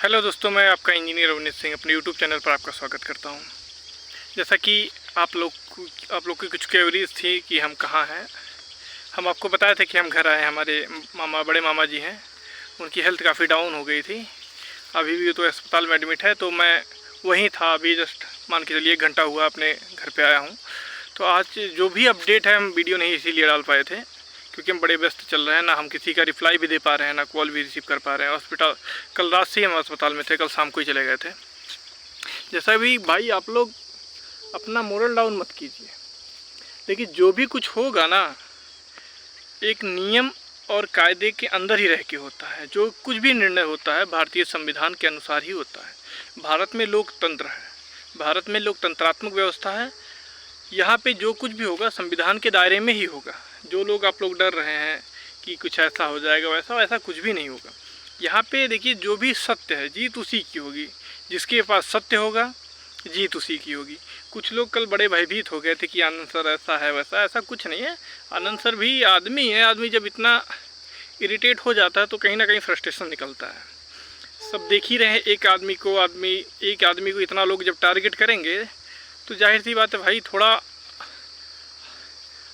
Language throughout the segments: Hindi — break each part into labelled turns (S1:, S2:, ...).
S1: हेलो दोस्तों, मैं आपका इंजीनियर अवनीश सिंह अपने यूट्यूब चैनल पर आपका स्वागत करता हूं। जैसा कि आप लोग की कुछ क्वेरीज थी कि हम कहाँ हैं। हम आपको बताए थे कि हम घर आए हैं। हमारे बड़े मामा जी हैं, उनकी हेल्थ काफ़ी डाउन हो गई थी। अभी भी तो अस्पताल में एडमिट है, तो मैं वहीं था। अभी जस्ट मान के चलिए 1 घंटा हुआ अपने घर पर आया हूँ। तो आज जो भी अपडेट है हम वीडियो नहीं इसीलिए डाल पाए थे क्योंकि हम बड़े व्यस्त चल रहे हैं। ना हम किसी का रिप्लाई भी दे पा रहे हैं, ना कॉल भी रिसीव कर पा रहे हैं। हॉस्पिटल कल रात से ही हम अस्पताल में थे, कल शाम को ही चले गए थे। जैसा भी भाई, आप लोग अपना मोरल डाउन मत कीजिए। देखिए, जो भी कुछ होगा ना, एक नियम और कायदे के अंदर ही रह के होता है। जो कुछ भी निर्णय होता है भारतीय संविधान के अनुसार ही होता है। भारत में लोकतंत्र है, भारत में लोकतंत्रात्मक व्यवस्था है। यहाँ पे जो कुछ भी होगा संविधान के दायरे में ही होगा। जो लोग आप लोग डर रहे हैं कि कुछ ऐसा हो जाएगा, वैसा कुछ भी नहीं होगा। यहाँ पे देखिए, जो भी सत्य है जीत उसी की होगी। जिसके पास सत्य होगा जीत उसी की होगी। कुछ लोग कल बड़े भयभीत हो गए थे कि आनंद सर ऐसा है वैसा, ऐसा कुछ नहीं है। आनंद सर भी आदमी है। आदमी जब इतना इरिटेट हो जाता है तो कहीं ना कहीं फ्रस्ट्रेशन निकलता है। सब देख ही रहे हैं, एक आदमी को इतना लोग जब टारगेट करेंगे तो जाहिर सी बात है भाई, थोड़ा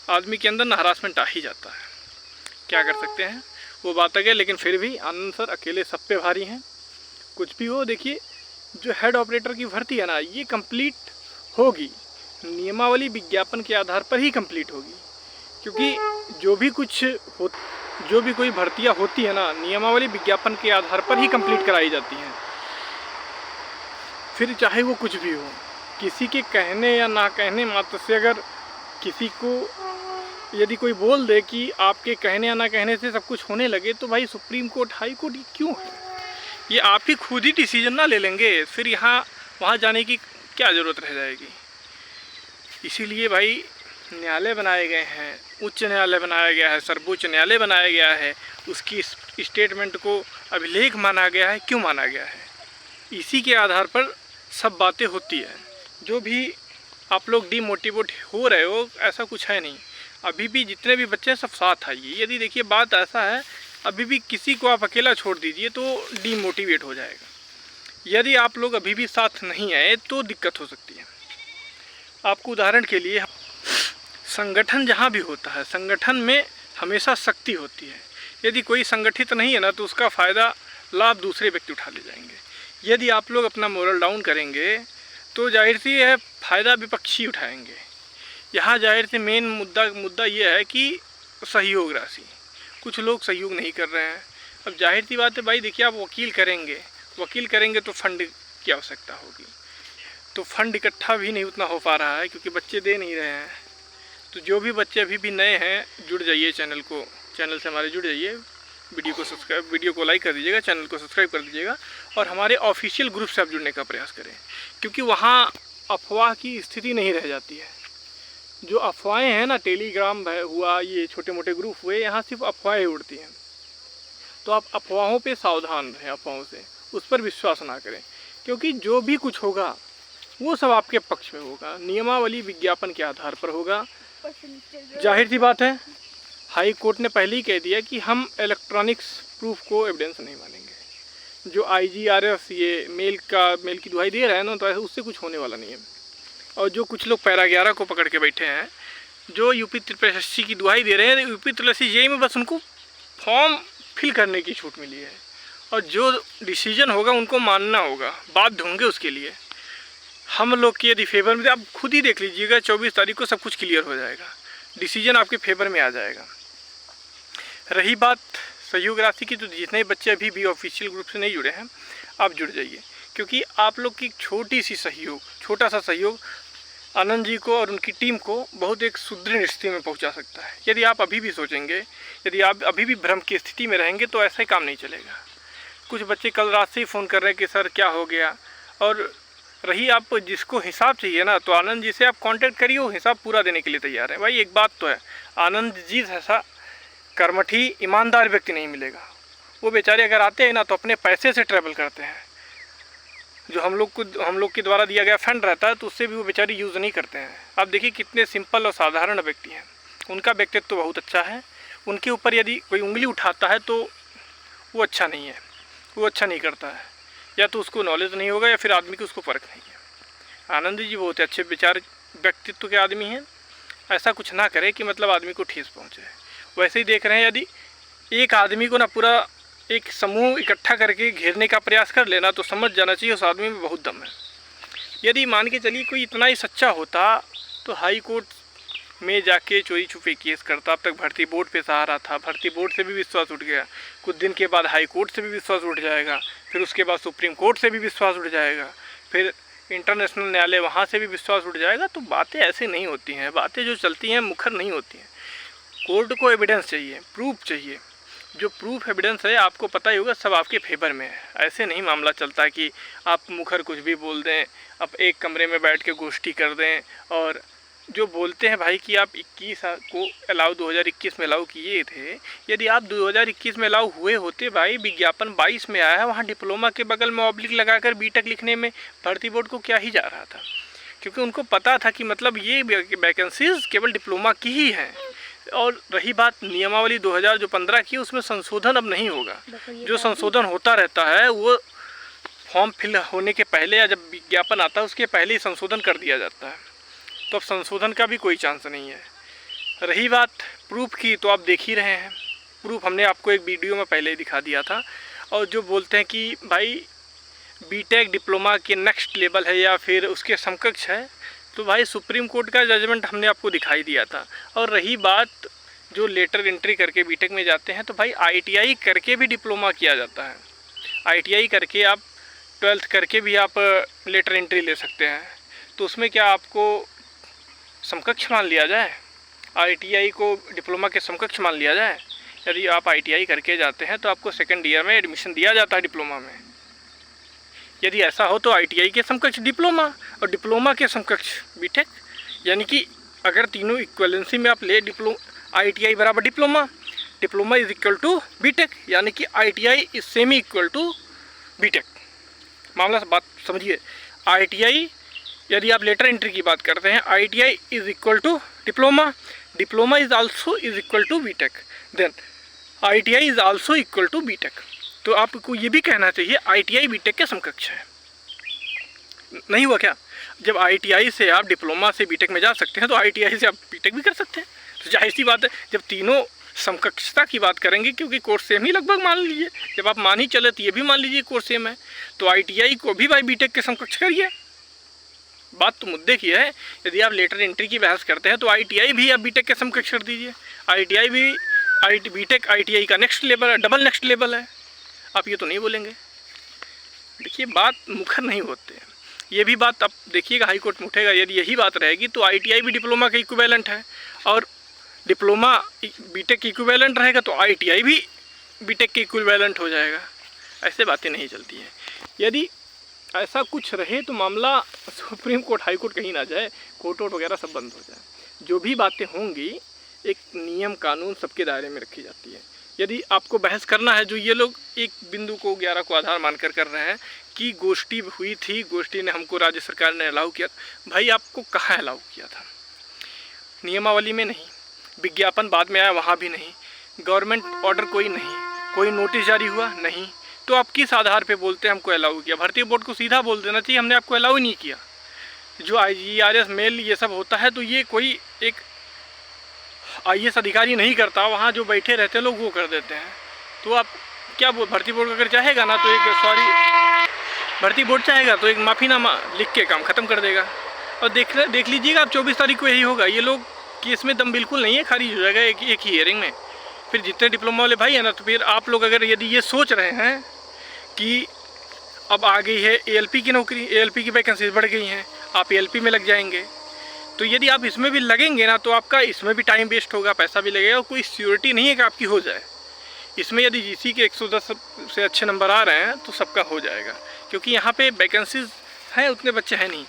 S1: आदमी के अंदर ना हरासमेंट आ ही जाता है। क्या कर सकते हैं, वो बात है। लेकिन फिर भी आनंद सर अकेले सब पे भारी हैं। कुछ भी हो, देखिए जो हेड ऑपरेटर की भर्ती है ना, ये कंप्लीट होगी, नियमावली विज्ञापन के आधार पर ही कंप्लीट होगी। क्योंकि जो भी कोई भर्तियां होती है ना, नियमावली विज्ञापन के आधार पर ही कंप्लीट कराई जाती हैं। फिर चाहे वो कुछ भी हो, किसी के कहने या ना कहने मात्र से अगर किसी को यदि कोई बोल दे कि आपके कहने या ना कहने से सब कुछ होने लगे, तो भाई सुप्रीम कोर्ट, हाई कोर्ट ये क्यों है? ये आप ही खुद ही डिसीजन ना ले लेंगे, फिर वहाँ जाने की क्या ज़रूरत रह जाएगी। इसीलिए भाई न्यायालय बनाए गए हैं, उच्च न्यायालय बनाया गया है, सर्वोच्च न्यायालय बनाया गया है। उसकी स्टेटमेंट को अभिलेख माना गया है। क्यों माना गया है? इसी के आधार पर सब बातें होती है। जो भी आप लोग डीमोटिवेट हो रहे हो, ऐसा कुछ है नहीं। अभी भी जितने भी बच्चे हैं सब साथ आइए। यदि देखिए बात ऐसा है, अभी भी किसी को आप अकेला छोड़ दीजिए तो डीमोटिवेट हो जाएगा। यदि आप लोग अभी भी साथ नहीं आए तो दिक्कत हो सकती है। आपको उदाहरण के लिए, संगठन जहाँ भी होता है, संगठन में हमेशा शक्ति होती है। यदि कोई संगठित नहीं है ना, तो उसका फ़ायदा लाभ दूसरे व्यक्ति उठा ले जाएंगे। यदि आप लोग अपना मोरल डाउन करेंगे तो जाहिर सी है फ़ायदा विपक्षी उठाएंगे। यहाँ जाहिर से मेन मुद्दा ये है कि सहयोग राशि। कुछ लोग सहयोग नहीं कर रहे हैं। अब जाहिर सी बात है भाई, देखिए आप वकील करेंगे तो फंड की आवश्यकता होगी। तो फंड इकट्ठा भी नहीं उतना हो पा रहा है क्योंकि बच्चे दे नहीं रहे हैं। तो जो भी बच्चे अभी भी नए हैं, जुड़ जाइए चैनल से हमारे जुड़ जाइए। वीडियो को लाइक कर दीजिएगा, चैनल को सब्सक्राइब कर दीजिएगा और हमारे ऑफिशियल ग्रुप से आप जुड़ने का प्रयास करें। क्योंकि वहाँ अफवाह की स्थिति नहीं रह जाती है। जो अफवाहें हैं ना, टेलीग्राम हुआ, ये छोटे मोटे ग्रुप हुए, यहाँ सिर्फ अफवाहें उड़ती हैं। तो आप अफवाहों पे सावधान रहें, अफवाहों से उस पर विश्वास ना करें। क्योंकि जो भी कुछ होगा वो सब आपके पक्ष में होगा, नियमावली विज्ञापन के आधार पर होगा। जाहिर सी बात है, हाई कोर्ट ने पहले ही कह दिया कि हम इलेक्ट्रॉनिक्स प्रूफ को एविडेंस नहीं मानेंगे। जो IGRF ये मेल की दुहाई दे रहा है ना, तो उससे कुछ होने वाला नहीं है। और जो कुछ लोग पैरा 11 को पकड़ के बैठे हैं, जो यूपी ट्रिपल एसएससी की दुहाई दे रहे हैं, यूपी ट्रिपल एसएससी जेईई में बस उनको फॉर्म फिल करने की छूट मिली है। और जो डिसीजन होगा उनको मानना होगा, बाध्य होंगे उसके लिए। हम लोग के यदि फेवर में, आप खुद ही देख लीजिएगा, 24 तारीख को सब कुछ क्लियर हो जाएगा, डिसीजन आपके फेवर में आ जाएगा। रही बात सहयोग राशि की, तो जितने बच्चे अभी भी ऑफिशियल ग्रुप से नहीं जुड़े हैं, आप जुड़ जाइए। क्योंकि आप लोग की छोटा सा सहयोग आनंद जी को और उनकी टीम को बहुत एक सुदृढ़ स्थिति में पहुंचा सकता है। यदि आप अभी भी सोचेंगे, यदि आप अभी भी भ्रम की स्थिति में रहेंगे, तो ऐसा ही काम नहीं चलेगा। कुछ बच्चे कल रात से ही फ़ोन कर रहे हैं कि सर क्या हो गया। और रही आप जिसको हिसाब चाहिए ना, तो आनंद जी से आप कांटेक्ट करिए, वो हिसाब पूरा देने के लिए तैयार है। भाई एक बात तो है, आनंद जी जैसा कर्मठी ईमानदार व्यक्ति नहीं मिलेगा। वो बेचारे अगर आते हैं ना, तो अपने पैसे से ट्रैवल करते हैं। जो हम लोग के द्वारा दिया गया फंड रहता है, तो उससे भी वो बेचारे यूज़ नहीं करते हैं। आप देखिए कितने सिंपल और साधारण व्यक्ति हैं। उनका व्यक्तित्व तो बहुत अच्छा है। उनके ऊपर यदि कोई उंगली उठाता है तो वो अच्छा नहीं है, वो अच्छा नहीं करता है। या तो उसको नॉलेज नहीं होगा या फिर आदमी को उसको फ़र्क नहीं है। आनंद जी बहुत अच्छे विचार व्यक्तित्व के आदमी हैं, ऐसा कुछ ना करे कि मतलब आदमी को ठेस पहुँचे। वैसे ही देख रहे हैं, यदि एक आदमी को ना पूरा एक समूह इकट्ठा करके घेरने का प्रयास कर लेना तो समझ जाना चाहिए उस आदमी में बहुत दम है। यदि मान के चलिए कोई इतना ही सच्चा होता तो हाई कोर्ट में जाके चोरी छुपे केस करता। अब तक भर्ती बोर्ड पे सहारा था, भर्ती बोर्ड से भी विश्वास उठ गया, कुछ दिन के बाद हाई कोर्ट से भी विश्वास उठ जाएगा, फिर उसके बाद सुप्रीम कोर्ट से भी विश्वास उठ जाएगा, फिर इंटरनेशनल न्यायालय वहाँ से भी विश्वास उठ जाएगा। तो बातें ऐसे नहीं होती हैं, बातें जो चलती हैं मुखर नहीं होती हैं। कोर्ट को एविडेंस चाहिए, प्रूफ चाहिए। जो प्रूफ एविडेंस है आपको पता ही होगा सब आपके फेवर में है। ऐसे नहीं मामला चलता कि आप मुखर कुछ भी बोल दें, आप एक कमरे में बैठ के गोष्ठी कर दें। और जो बोलते हैं भाई कि आप 21 को अलाउ 2021 में अलाउ किए थे, यदि आप 2021 में अलाउ हुए होते भाई, विज्ञापन 22 में आया है, वहाँ डिप्लोमा के बगल में ऑब्लिक लगाकर बीटेक लिखने में भर्ती बोर्ड को क्या ही जा रहा था, क्योंकि उनको पता था कि मतलब ये वैकेंसीज केवल डिप्लोमा की ही हैं। और रही बात नियमावली 2000 जो 15 की, उसमें संशोधन अब नहीं होगा। जो संशोधन होता रहता है वो फॉर्म फिल होने के पहले या जब विज्ञापन आता है उसके पहले ही संशोधन कर दिया जाता है। तो अब संशोधन का भी कोई चांस नहीं है। रही बात प्रूफ की, तो आप देख ही रहे हैं प्रूफ हमने आपको एक वीडियो में पहले ही दिखा दिया था। और जो बोलते हैं कि भाई बीटेक डिप्लोमा के नेक्स्ट लेवल है या फिर उसके समकक्ष है, तो भाई सुप्रीम कोर्ट का जजमेंट हमने आपको दिखाई दिया था। और रही बात जो लेटर एंट्री करके बीटेक में जाते हैं, तो भाई ITI करके भी डिप्लोमा किया जाता है। ITI करके आप 12th करके भी आप लेटर एंट्री ले सकते हैं। तो उसमें क्या आपको समकक्ष मान लिया जाए, ITI को डिप्लोमा के समकक्ष मान लिया जाए? यदि आप ITI करके जाते हैं तो आपको सेकेंड ईयर में एडमिशन दिया जाता है डिप्लोमा में। यदि ऐसा हो तो ITI के समकक्ष डिप्लोमा और डिप्लोमा के समकक्ष बीटेक, यानी कि अगर तीनों इक्वलेंसी में आप ले, ITI बराबर diploma, diploma is equal to BTech, यानी कि ITI is semi equal to BTech. मामला बात समझिए, ITI यदि आप लेटर एंट्री की बात करते हैं, ITI is equal to diploma, diploma is also is equal to BTech, then ITI is also equal to BTech. तो आपको ये भी कहना चाहिए ITI बीटेक के समकक्ष है। नहीं हुआ क्या? जब ITI से आप डिप्लोमा से बीटेक में जा सकते हैं तो ITI से आप बीटेक भी कर सकते हैं। तो जाहिर सी बात है, जब तीनों समकक्षता की बात करेंगे, क्योंकि कोर्स सेम ही लगभग मान लीजिए, जब आप मान ही चले तो ये भी मान लीजिए कोर्स सेम है, तो ITI को भी भाई बीटेक के समकक्ष करिए। बात तो मुद्दे की है। यदि आप लेटर एंट्री की बहस करते हैं तो ITI भी आप बीटेक के समकक्ष कर दीजिए। ITI भी बीटेक ITI का नेक्स्ट लेवल है, डबल नेक्स्ट लेवल है। आप ये तो नहीं बोलेंगे। देखिए बात मुखर नहीं होते हैं। ये भी बात आप देखिएगा हाई कोर्ट में उठेगा। यदि यही बात रहेगी तो ITI भी डिप्लोमा के इक्विवेलेंट है और डिप्लोमा बीटेक के इक्विवेलेंट रहेगा तो ITI भी बीटेक के इक्विवेलेंट हो जाएगा। ऐसे बातें नहीं चलती हैं। यदि ऐसा कुछ रहे तो मामला सुप्रीम कोर्ट हाई कोर्ट कहीं ना जाए, कोर्ट वोट वगैरह सब बंद हो जाए। जो भी बातें होंगी एक नियम कानून सबके दायरे में रखी जाती है। यदि आपको बहस करना है, जो ये लोग एक बिंदु को 11 को आधार मानकर कर रहे हैं कि गोष्ठी हुई थी, गोष्ठी ने हमको राज्य सरकार ने अलाउ किया, भाई आपको कहाँ अलाउ किया था? नियमावली में नहीं, विज्ञापन बाद में आया वहाँ भी नहीं, गवर्नमेंट ऑर्डर कोई नहीं, कोई नोटिस जारी हुआ नहीं, तो आप किस आधार पे बोलते हैं हमको अलाउ किया? भर्ती बोर्ड को सीधा बोल देना चाहिए हमने आपको अलाउ नहीं किया। जो IGRS मेल ये सब होता है तो ये कोई एक IAS अधिकारी नहीं करता, वहाँ जो बैठे रहते हैं लोग वो कर देते हैं। तो आप क्या भर्ती बोर्ड अगर चाहेगा ना तो भर्ती बोर्ड चाहेगा तो एक माफ़ीनामा लिख के काम ख़त्म कर देगा। और देख लीजिएगा आप 24 तारीख को यही होगा। ये लोग केस में दम बिल्कुल नहीं है, खारिज हो जाएगा एक ही हियरिंग में। फिर जितने डिप्लोमा वाले भाई हैं ना, तो फिर आप लोग अगर यदि ये सोच रहे हैं कि अब आ गई है ALP की नौकरी, ALP की वैकेंसीज बढ़ गई हैं, आप ALP में लग जाएंगे, तो यदि आप इसमें भी लगेंगे ना तो आपका इसमें भी टाइम वेस्ट होगा, पैसा भी लगेगा और कोई सिक्योरिटी नहीं है कि आपकी हो जाए। इसमें यदि GC के 110 से अच्छे नंबर आ रहे हैं तो सबका हो जाएगा, क्योंकि यहाँ पे वैकेंसीज हैं, उतने बच्चे हैं नहीं।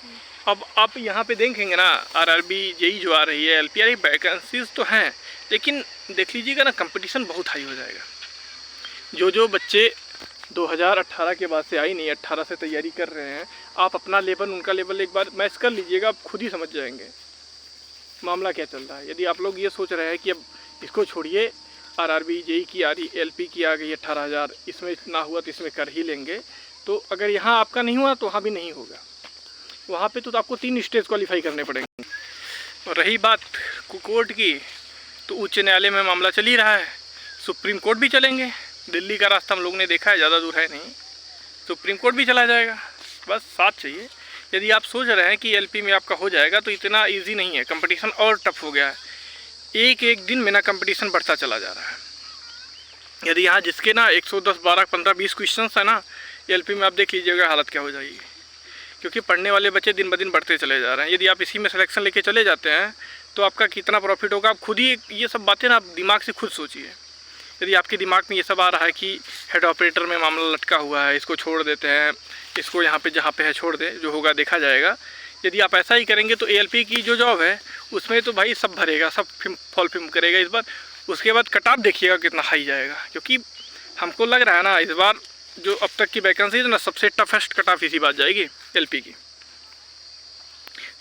S1: अब आप यहाँ पे देखेंगे ना RRB JEE जो आ रही है, LPR वैकेंसीज तो हैं, लेकिन देख लीजिएगा ना कंपटीशन बहुत हाई हो जाएगा। जो बच्चे 2018 के बाद से आई नहीं, 18 से तैयारी कर रहे हैं, आप अपना लेवल उनका लेवल एक बार मैच कर लीजिएगा, आप खुद ही समझ जाएंगे मामला क्या चल रहा है। यदि आप लोग ये सोच रहे हैं कि अब इसको छोड़िए, RRB JEE की आ रही, LP की आ गई 18,000, इसमें इतना हुआ तो इसमें कर ही लेंगे, तो अगर यहाँ आपका नहीं हुआ तो वहाँ भी नहीं होगा। वहाँ पे तो आपको 3 स्टेज क्वालिफाई करने पड़ेंगे। और रही बात कोर्ट की, तो उच्च न्यायालय में मामला चल ही रहा है, सुप्रीम कोर्ट भी चलेंगे। दिल्ली का रास्ता हम लोग ने देखा है, ज़्यादा दूर है नहीं, सुप्रीम कोर्ट भी चला जाएगा। बस साथ चाहिए। यदि आप सोच रहे हैं कि एलपी में आपका हो जाएगा तो इतना इजी नहीं है, कंपटीशन और टफ हो गया है। एक एक दिन में ना कंपटीशन बढ़ता चला जा रहा है। यदि यहाँ जिसके ना 110, 12, 15, 20 क्वेश्चन है ना, एलपी में आप देख लीजिएगा हालत क्या हो जाएगी। क्योंकि पढ़ने वाले बच्चे दिन ब दिन बढ़ते चले जा रहे हैं। यदि आप इसी में सिलेक्शन लेके चले जाते हैं तो आपका कितना प्रॉफिट होगा, आप खुद ही ये सब बातें ना आप दिमाग से खुद सोचिए। यदि आपके दिमाग में ये सब आ रहा है कि हेड ऑपरेटर में मामला लटका हुआ है, इसको छोड़ देते हैं, इसको यहाँ पे जहाँ पे है छोड़ दे, जो होगा देखा जाएगा। यदि आप ऐसा ही करेंगे तो एएलपी की जो जॉब है उसमें तो भाई सब भरेगा, सब फॉल फिल्म करेगा इस बार। उसके बाद कट ऑफ देखिएगा कितना हाई जाएगा। क्योंकि हमको लग रहा है ना इस बार जो अब तक की वैकेंसी है ना, सबसे टफेस्ट कट ऑफ इसी बात जाएगी एलपी की।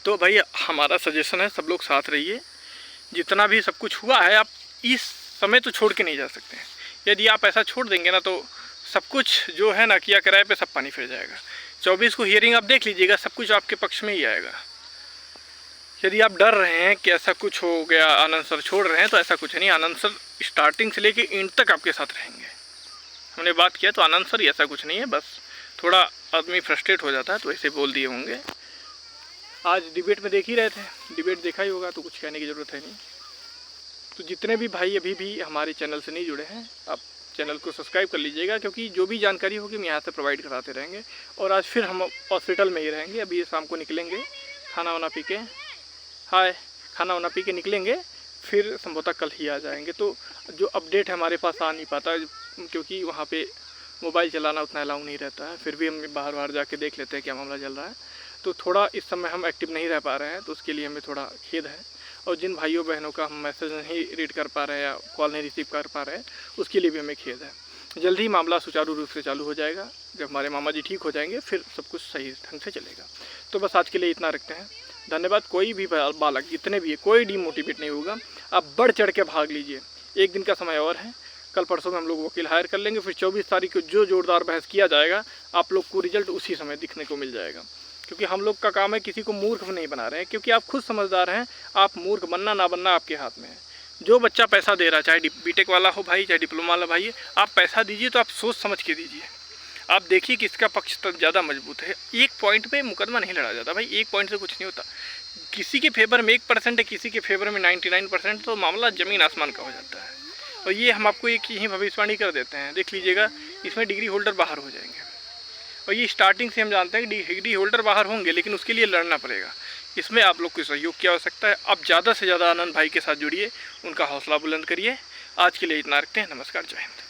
S1: तो भाई हमारा सजेशन है सब लोग साथ रहिए। जितना भी सब कुछ हुआ है आप इस समय तो छोड़ के नहीं जा सकते हैं। यदि आप ऐसा छोड़ देंगे ना तो सब कुछ जो है ना किया किराए पे सब पानी फिर जाएगा। 24 को हियरिंग आप देख लीजिएगा, सब कुछ आपके पक्ष में ही आएगा। यदि आप डर रहे हैं कि ऐसा कुछ हो गया, आनंद सर छोड़ रहे हैं, तो ऐसा कुछ नहीं। आनंद सर स्टार्टिंग से लेके एंड तक आपके साथ रहेंगे। हमने बात किया तो आनंद सर ऐसा कुछ नहीं है, बस थोड़ा आदमी फ्रस्ट्रेट हो जाता है तो ऐसे बोल दिए होंगे। आज डिबेट में देख ही रहे थे, डिबेट देखा ही होगा तो कुछ कहने की ज़रूरत है नहीं। तो जितने भी भाई अभी भी हमारे चैनल से नहीं जुड़े हैं, आप चैनल को सब्सक्राइब कर लीजिएगा, क्योंकि जो भी जानकारी होगी हम यहाँ से प्रोवाइड कराते रहेंगे। और आज फिर हम हॉस्पिटल में ही रहेंगे। अभी शाम को निकलेंगे खाना वाना पी के, खाना वाना पी के निकलेंगे, फिर संभवतः कल ही आ जाएंगे। तो जो अपडेट है हमारे पास आ नहीं पाता, क्योंकि वहाँ पे मोबाइल चलाना उतना अलाउ नहीं रहता है। फिर भी हम बाहर जाके देख लेते हैं क्या मामला चल रहा है। तो थोड़ा इस समय हम एक्टिव नहीं रह पा रहे हैं, तो उसके लिए हमें थोड़ा खेद है। और जिन भाइयों बहनों का हम मैसेज नहीं रीड कर पा रहे हैं या कॉल नहीं रिसीव कर पा रहे हैं, उसके लिए भी हमें खेद है। जल्दी ही मामला सुचारू रूप से चालू हो जाएगा। जब हमारे मामा जी ठीक हो जाएंगे फिर सब कुछ सही ढंग से चलेगा। तो बस आज के लिए इतना रखते हैं। धन्यवाद। कोई भी बालक जितने भी है, कोई डिमोटिवेट नहीं होगा। आप बढ़ चढ़ के भाग लीजिए। एक दिन का समय और है, कल परसों में हम लोग वकील हायर कर लेंगे। फिर 24 तारीख को जो जोरदार बहस किया जाएगा, आप लोग को रिजल्ट उसी समय दिखने को मिल जाएगा। क्योंकि हम लोग का काम है, किसी को मूर्ख नहीं बना रहे हैं, क्योंकि आप खुद समझदार हैं। आप मूर्ख बनना ना बनना आपके हाथ में है। जो बच्चा पैसा दे रहा है, चाहे बीटेक वाला हो भाई, चाहे डिप्लोमा वाला भाई, आप पैसा दीजिए तो आप सोच समझ के दीजिए। आप देखिए किसका पक्ष तक ज़्यादा मजबूत है। एक पॉइंट पे मुकदमा नहीं लड़ा जाता भाई, एक पॉइंट से कुछ नहीं होता। किसी के फेवर में 1% है, किसी के फेवर में 99%, तो मामला ज़मीन आसमान का हो जाता है। और ये हम आपको एक यही भविष्यवाणी कर देते हैं, देख लीजिएगा, इसमें डिग्री होल्डर बाहर हो जाएंगे। और ये स्टार्टिंग से हम जानते हैं कि डिग्री होल्डर बाहर होंगे, लेकिन उसके लिए लड़ना पड़ेगा। इसमें आप लोग को सहयोग की आवश्यकता है। आप ज़्यादा से ज़्यादा आनंद भाई के साथ जुड़िए, उनका हौसला बुलंद करिए। आज के लिए इतना रखते हैं। नमस्कार, जय हिंद।